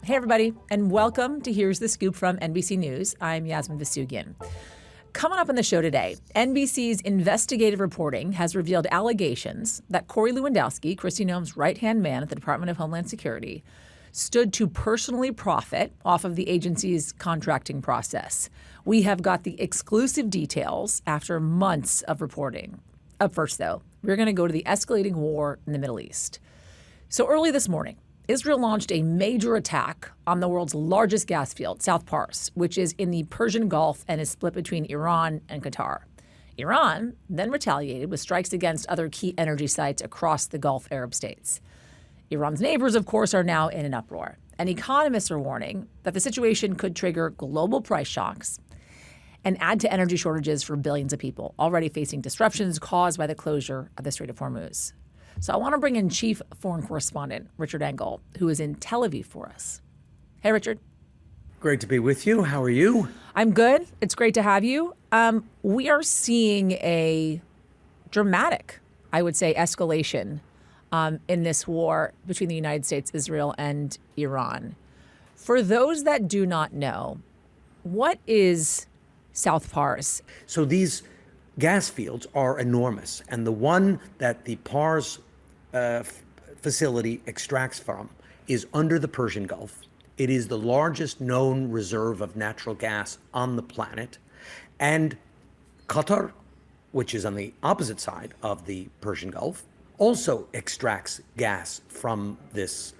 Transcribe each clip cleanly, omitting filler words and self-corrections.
Hey, everybody, and welcome to Here's the Scoop from NBC News. I'm Yasmin Vasugian. Coming up on the show today, NBC's investigative reporting has revealed allegations that Corey Lewandowski, Kristi Noem's right-hand man at the Department of Homeland Security, stood to personally profit off of the agency's contracting process. We have got the exclusive details after months of reporting. Up first, though, we're going to go to the escalating war in the Middle East. So early this morning, Israel launched a major attack on the world's largest gas field, South Pars, which is in the Persian Gulf and is split between Iran and Qatar. Iran then retaliated with strikes against other key energy sites across the Gulf Arab states. Iran's neighbors, of course, are now in an uproar. And economists are warning that the situation could trigger global price shocks and add to energy shortages for billions of people already facing disruptions caused by the closure of the Strait of Hormuz. So I want to bring in Chief Foreign Correspondent Richard Engel, who is in Tel Aviv for us. Hey, Richard. Great to be with you. How are you? I'm good. It's great to have you. We are seeing a dramatic, I would say, escalation in this war between the United States, Israel, and Iran. For those that do not know, what is South Pars? So these gas fields are enormous, and the one that the Pars facility extracts from is under the Persian Gulf. It is the largest known reserve of natural gas on the planet. And Qatar, which is on the opposite side of the Persian Gulf, also extracts gas from this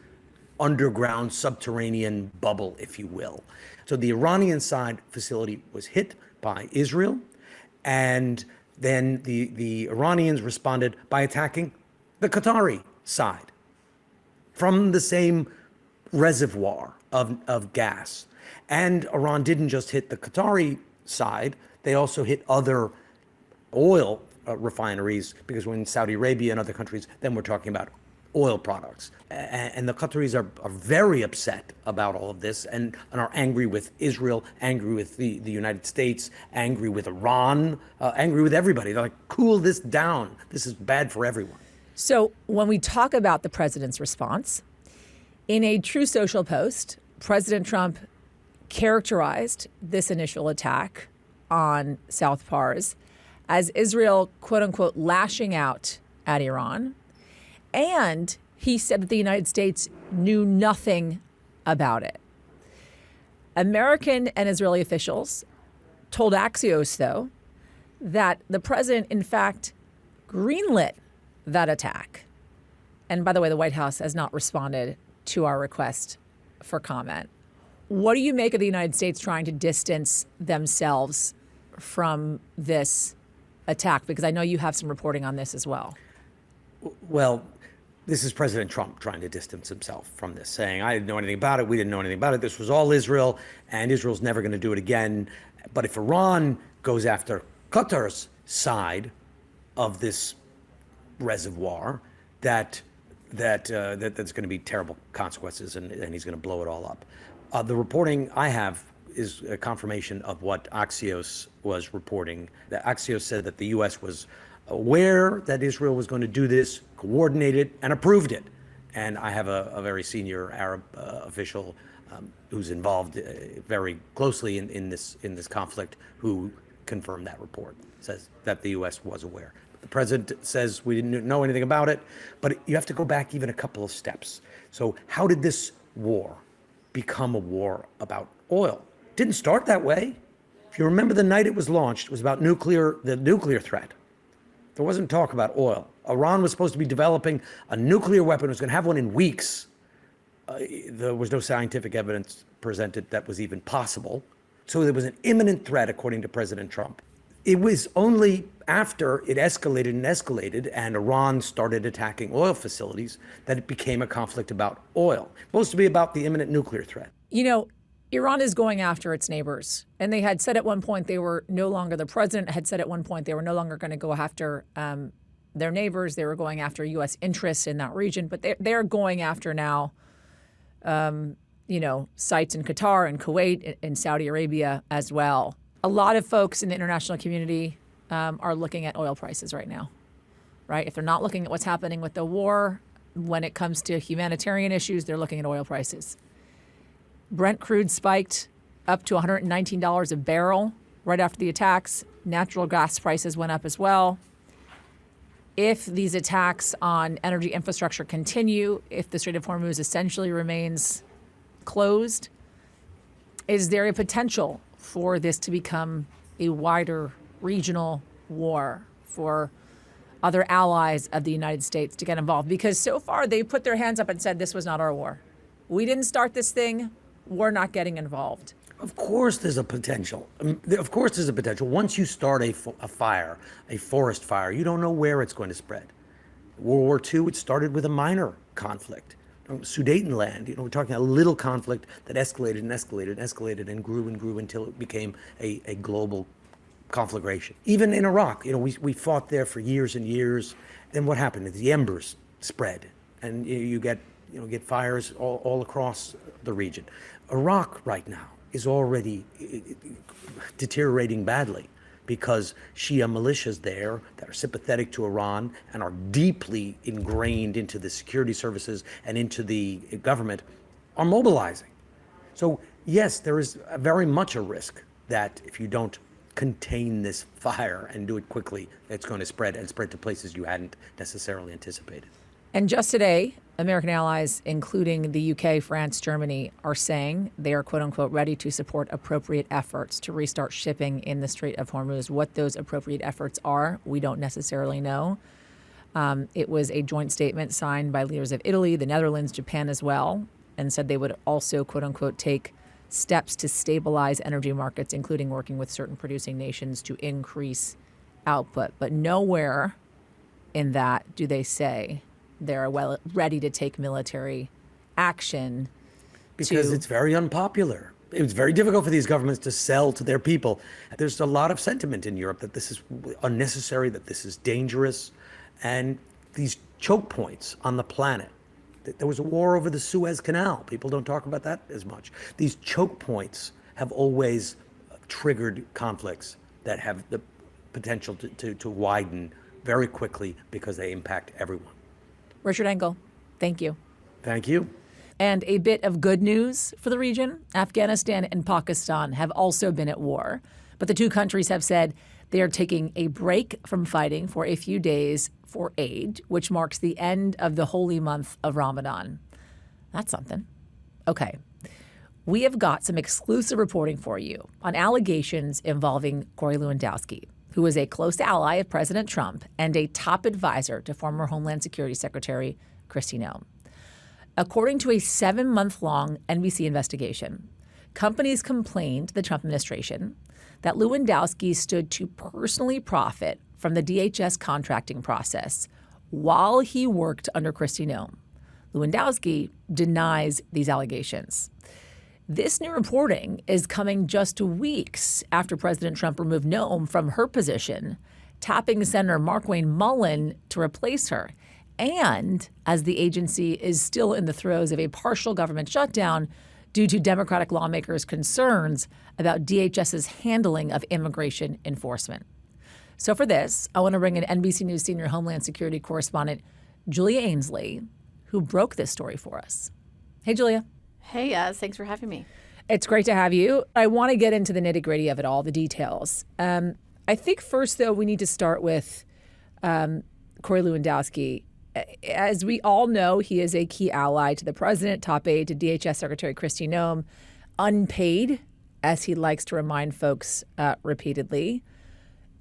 underground subterranean bubble, if you will. So the Iranian side facility was hit by Israel, and then the Iranians responded by attacking the Qatari side from the same reservoir of gas. And Iran didn't just hit the Qatari side, they also hit other oil refineries, because when Saudi Arabia and other countries, then we're talking about oil products. And the Qataris are very upset about all of this and are angry with Israel, angry with the United States, angry with Iran, angry with everybody. They're like, cool this down. This is bad for everyone. So when we talk about the president's response, in a True Social post, President Trump characterized this initial attack on South Pars as Israel, quote unquote, lashing out at Iran. And he said that the United States knew nothing about it. American and Israeli officials told Axios, though, that the president, in fact, greenlit that attack. And by the way, the White House has not responded to our request for comment. What do you make of the United States trying to distance themselves from this attack? Because I know you have some reporting on this as well. Well, this is President Trump trying to distance himself from this, saying, I didn't know anything about it. We didn't know anything about it. This was all Israel, and Israel's never going to do it again. But if Iran goes after Qatar's side of this reservoir, that's going to be terrible consequences, and he's going to blow it all up. The reporting I have is a confirmation of what Axios was reporting. The Axios said that the U.S. was aware that Israel was going to do this, coordinated, and approved it. And I have a very senior Arab official who's involved very closely in this conflict, who confirmed that report, says that the U.S. was aware. The president says we didn't know anything about it, but you have to go back even a couple of steps. So how did this war become a war about oil? It didn't start that way. If you remember the night it was launched, it was about the nuclear threat. There wasn't talk about oil. Iran was supposed to be developing a nuclear weapon. It was going to have one in weeks. There was no scientific evidence presented that was even possible. So there was an imminent threat, according to President Trump. It was only after it escalated and Iran started attacking oil facilities that it became a conflict about oil. It's supposed to be about the imminent nuclear threat. You know, Iran is going after its neighbors. And they had said at one point they were no longer, the president had said at one point they were no longer going to go after their neighbors. They were going after U.S. interests in that region. But they're going after now, sites in Qatar and Kuwait and Saudi Arabia as well. A lot of folks in the international community are looking at oil prices right now, right? If they're not looking at what's happening with the war, when it comes to humanitarian issues, they're looking at oil prices. Brent crude spiked up to $119 a barrel right after the attacks. Natural gas prices went up as well. If these attacks on energy infrastructure continue, if the Strait of Hormuz essentially remains closed, is there a potential for this to become a wider regional war for other allies of the United States to get involved? Because so far they put their hands up and said this was not our war. We didn't start this thing. We're not getting involved. Of course there's a potential. Of course there's a potential. Once you start a fire, a forest fire, you don't know where it's going to spread. World War II, it started with a minor conflict. Sudetenland, we're talking a little conflict that escalated and escalated and escalated and grew until it became a global conflagration. Even in Iraq, we fought there for years and years. Then what happened? The embers spread, and you get fires all across the region. Iraq right now is already deteriorating badly because Shia militias there that are sympathetic to Iran and are deeply ingrained into the security services and into the government are mobilizing. So yes, there is very much a risk that if you don't contain this fire and do it quickly, it's going to spread to places you hadn't necessarily anticipated. And just today, American allies, including the UK, France, Germany, are saying they are, quote unquote, ready to support appropriate efforts to restart shipping in the Strait of Hormuz. What those appropriate efforts are, we don't necessarily know. It was a joint statement signed by leaders of Italy, the Netherlands, Japan as well, and said they would also, quote unquote, take steps to stabilize energy markets, including working with certain producing nations to increase output. But nowhere in that do they say they're ready to take military action. Because it's very unpopular. It's very difficult for these governments to sell to their people. There's a lot of sentiment in Europe that this is unnecessary, that this is dangerous. And these choke points on the planet. There was a war over the Suez Canal. People don't talk about that as much. These choke points have always triggered conflicts that have the potential to widen very quickly because they impact everyone. Richard Engel, thank you. Thank you. And a bit of good news for the region. Afghanistan and Pakistan have also been at war, but the two countries have said they are taking a break from fighting for a few days for aid, which marks the end of the holy month of Ramadan. That's something. Okay. We have got some exclusive reporting for you on allegations involving Corey Lewandowski, who is a close ally of President Trump and a top advisor to former Homeland Security Secretary Kristi Noem. According to a 7-month-long NBC investigation, companies complained to the Trump administration that Lewandowski stood to personally profit from the DHS contracting process while he worked under Kristi Noem. Lewandowski denies these allegations. This new reporting is coming just weeks after President Trump removed Noem from her position, tapping Senator Markwayne Mullin to replace her, and as the agency is still in the throes of a partial government shutdown due to Democratic lawmakers' concerns about DHS's handling of immigration enforcement. So for this, I want to bring in NBC News senior Homeland Security correspondent Julia Ainsley, who broke this story for us. Hey, Julia. Hey, thanks for having me. It's great to have you. I want to get into the nitty-gritty of it all, the details. I think first, though, we need to start with Corey Lewandowski. As we all know, he is a key ally to the president, top aide to DHS Secretary Kristi Noem, unpaid, as he likes to remind folks repeatedly.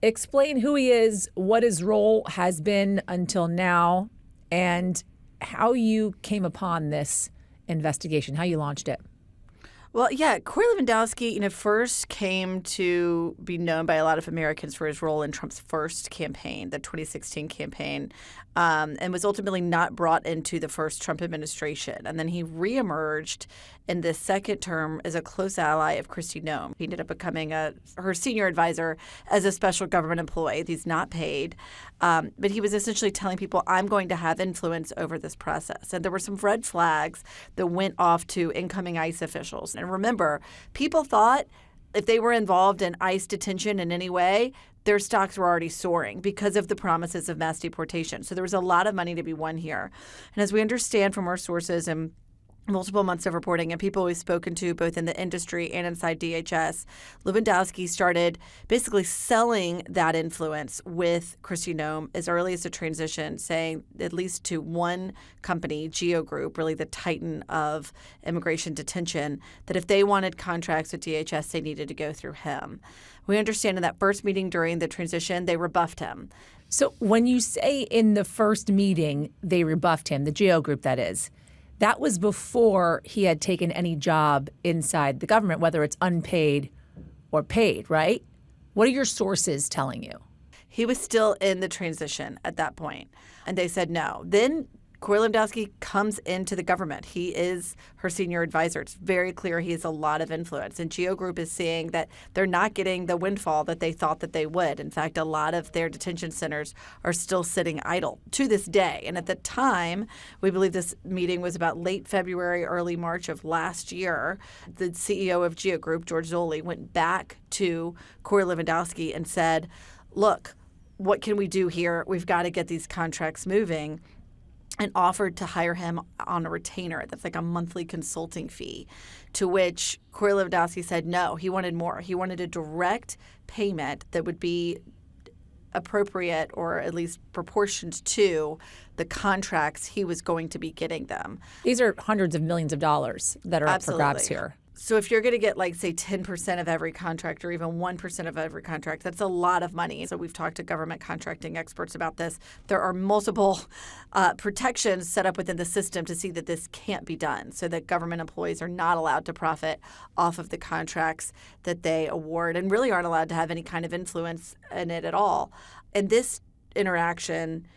Explain who he is, what his role has been until now, and how you came upon this investigation, how you launched it. Well, yeah, Corey Lewandowski, first came to be known by a lot of Americans for his role in Trump's first campaign, the 2016 campaign, and was ultimately not brought into the first Trump administration. And then he reemerged in the second term as a close ally of Kristi Noem. He ended up becoming her senior advisor as a special government employee. He's not paid, but he was essentially telling people, I'm going to have influence over this process. And there were some red flags that went off to incoming ICE officials. And remember, people thought if they were involved in ICE detention in any way, their stocks were already soaring because of the promises of mass deportation. So there was a lot of money to be won here. And as we understand from our sources and multiple months of reporting and people we've spoken to both in the industry and inside DHS, Lewandowski started basically selling that influence with Kristi Noem as early as the transition, saying at least to one company, Geo Group, really the titan of immigration detention, that if they wanted contracts with DHS, they needed to go through him. We understand in that first meeting during the transition, they rebuffed him. So when you say in the first meeting they rebuffed him, the Geo Group that is, that was before he had taken any job inside the government, whether it's unpaid or paid, right? What are your sources telling you? He was still in the transition at that point, and they said no. Then Corey Lewandowski comes into the government. He is her senior advisor. It's very clear he has a lot of influence. And Geo Group is seeing that they're not getting the windfall that they thought that they would. In fact, a lot of their detention centers are still sitting idle to this day. And at the time, we believe this meeting was about late February, early March of last year. The CEO of Geo Group, George Zoley, went back to Corey Lewandowski and said, look, what can we do here? We've got to get these contracts moving, and offered to hire him on a retainer. That's like a monthly consulting fee, to which Corey Lewandowski said no. He wanted more. He wanted a direct payment that would be appropriate or at least proportioned to the contracts he was going to be getting them. These are hundreds of millions of dollars that are up for grabs Absolutely. here. So if you're going to get, like, say, 10% of every contract or even 1% of every contract, that's a lot of money. So we've talked to government contracting experts about this. There are multiple protections set up within the system to see that this can't be done, so that government employees are not allowed to profit off of the contracts that they award and really aren't allowed to have any kind of influence in it at all. And this interaction,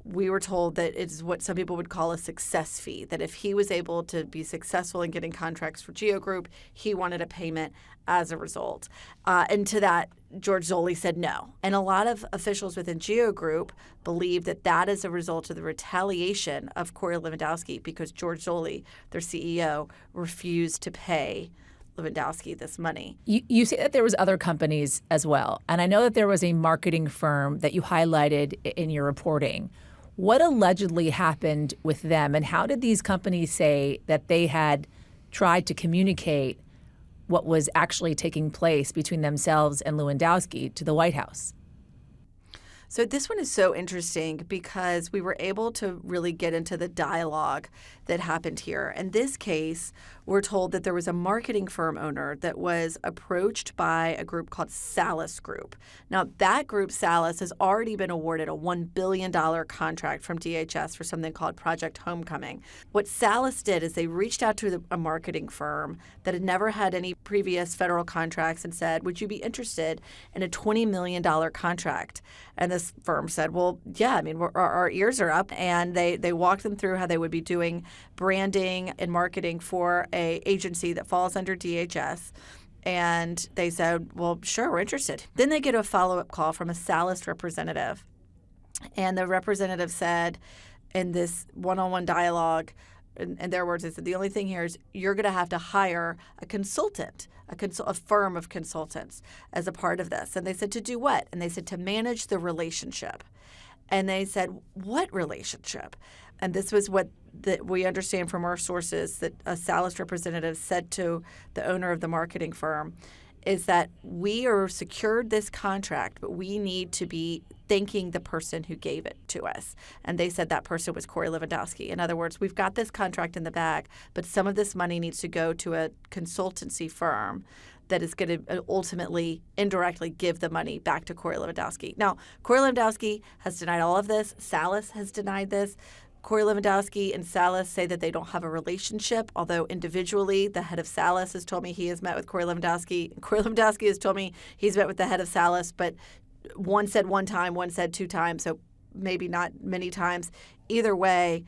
we were told that it's what some people would call a success fee, that if he was able to be successful in getting contracts for Geo Group, he wanted a payment as a result. And to that, George Zoley said no. And a lot of officials within Geo Group believe that that is a result of the retaliation of Corey Lewandowski because George Zoley, their CEO, refused to pay Lewandowski this money. You say that there was other companies as well. And I know that there was a marketing firm that you highlighted in your reporting. What allegedly happened with them, and how did these companies say that they had tried to communicate what was actually taking place between themselves and Lewandowski to the White House? So this one is so interesting because we were able to really get into the dialogue that happened here. In this case, we're told that there was a marketing firm owner that was approached by a group called Salas Group. Now, that group, Salas, has already been awarded a $1 billion contract from DHS for something called Project Homecoming. What Salas did is they reached out to a marketing firm that had never had any previous federal contracts and said, would you be interested in a $20 million contract? And this firm said, well, yeah, I mean, our ears are up. And they walked them through how they would be doing branding and marketing for a agency that falls under DHS. And they said, well, sure, we're interested. Then they get a follow-up call from a Salas representative. And the representative said in this one-on-one dialogue, in their words, they said, the only thing here is you're going to have to hire a consultant, a firm of consultants as a part of this. And they said, to do what? And they said, to manage the relationship. And they said, what relationship? And this was what we understand from our sources that a Salas representative said to the owner of the marketing firm, is that we are secured this contract, but we need to be thanking the person who gave it to us. And they said that person was Corey Lewandowski. In other words, we've got this contract in the bag, but some of this money needs to go to a consultancy firm that is going to ultimately, indirectly give the money back to Corey Lewandowski. Now, Corey Lewandowski has denied all of this. Salas has denied this. Corey Lewandowski and Salas say that they don't have a relationship, although individually the head of Salas has told me he has met with Corey Lewandowski. Corey Lewandowski has told me he's met with the head of Salas, but one said one time, one said two times, so maybe not many times. Either way,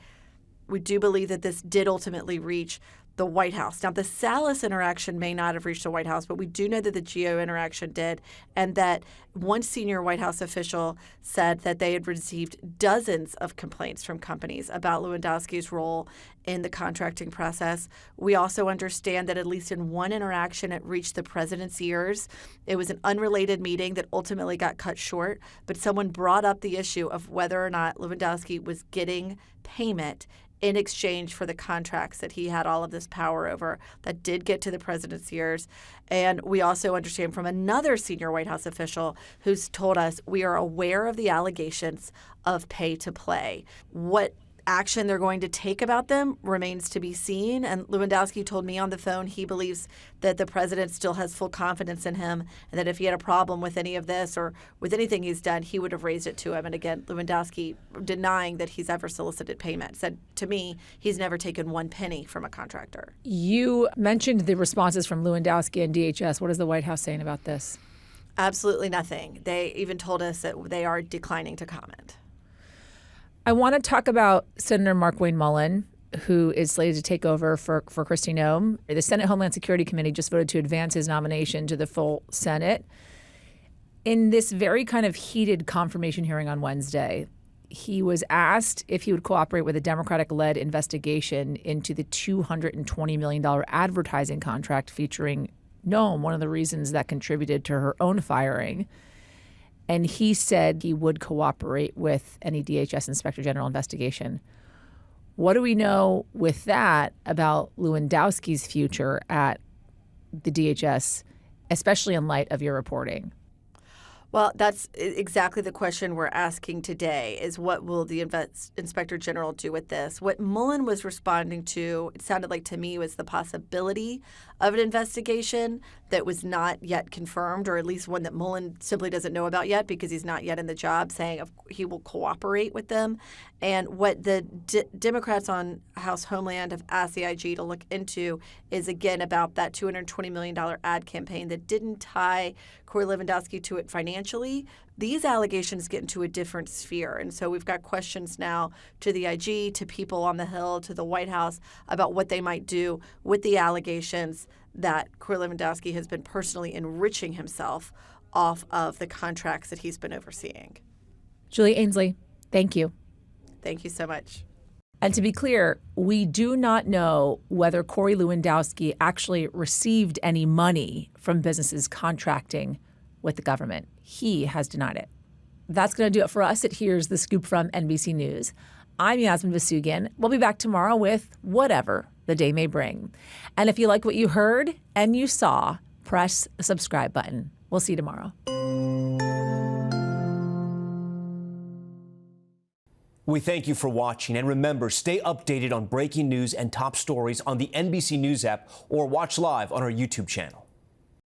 we do believe that this did ultimately reach the White House. Now, the Salas interaction may not have reached the White House, but we do know that the Geo interaction did, and that one senior White House official said that they had received dozens of complaints from companies about Lewandowski's role in the contracting process. We also understand that at least in one interaction, it reached the president's ears. It was an unrelated meeting that ultimately got cut short, but someone brought up the issue of whether or not Lewandowski was getting payment in exchange for the contracts that he had all of this power over that did get to the president's ears. And we also understand from another senior White House official who's told us we are aware of the allegations of pay to play. What action they're going to take about them remains to be seen. And Lewandowski told me on the phone he believes that the president still has full confidence in him and that if he had a problem with any of this or with anything he's done, he would have raised it to him. And again, Lewandowski denying that he's ever solicited payment, said to me he's never taken one penny from a contractor. You mentioned the responses from Lewandowski and DHS. What is the White House saying about this? Absolutely nothing. They even told us that they are declining to comment. I want to talk about Senator Mark Wayne Mullen, who is slated to take over for Kristi Noem. The Senate Homeland Security Committee just voted to advance his nomination to the full Senate. In this very kind of heated confirmation hearing on Wednesday, he was asked if he would cooperate with a Democratic-led investigation into the $220 million advertising contract featuring Noem, one of the reasons that contributed to her own firing. And he said he would cooperate with any DHS Inspector General investigation. What do we know with that about Lewandowski's future at the DHS, especially in light of your reporting? Well, that's exactly the question we're asking today is what will the Inspector General do with this? What Mullen was responding to, it sounded like to me, was the possibility of an investigation that was not yet confirmed, or at least one that Mullen simply doesn't know about yet because he's not yet in the job, saying he will cooperate with them. And what the Democrats on House Homeland have asked the IG to look into is, again, about that $220 million ad campaign that didn't tie Corey Lewandowski to it financially. These allegations get into a different sphere. And so we've got questions now to the IG, to people on the Hill, to the White House about what they might do with the allegations that Corey Lewandowski has been personally enriching himself off of the contracts that he's been overseeing. Julie Ainsley, thank you. Thank you so much. And to be clear, we do not know whether Corey Lewandowski actually received any money from businesses contracting with the government. He has denied it. That's going to do it for us at Here's the Scoop from NBC News. I'm Yasmin Vasugian. We'll be back tomorrow with whatever the day may bring. And if you like what you heard and you saw, press the subscribe button. We'll see you tomorrow. We thank you for watching, and remember, stay updated on breaking news and top stories on the NBC News app or watch live on our YouTube channel.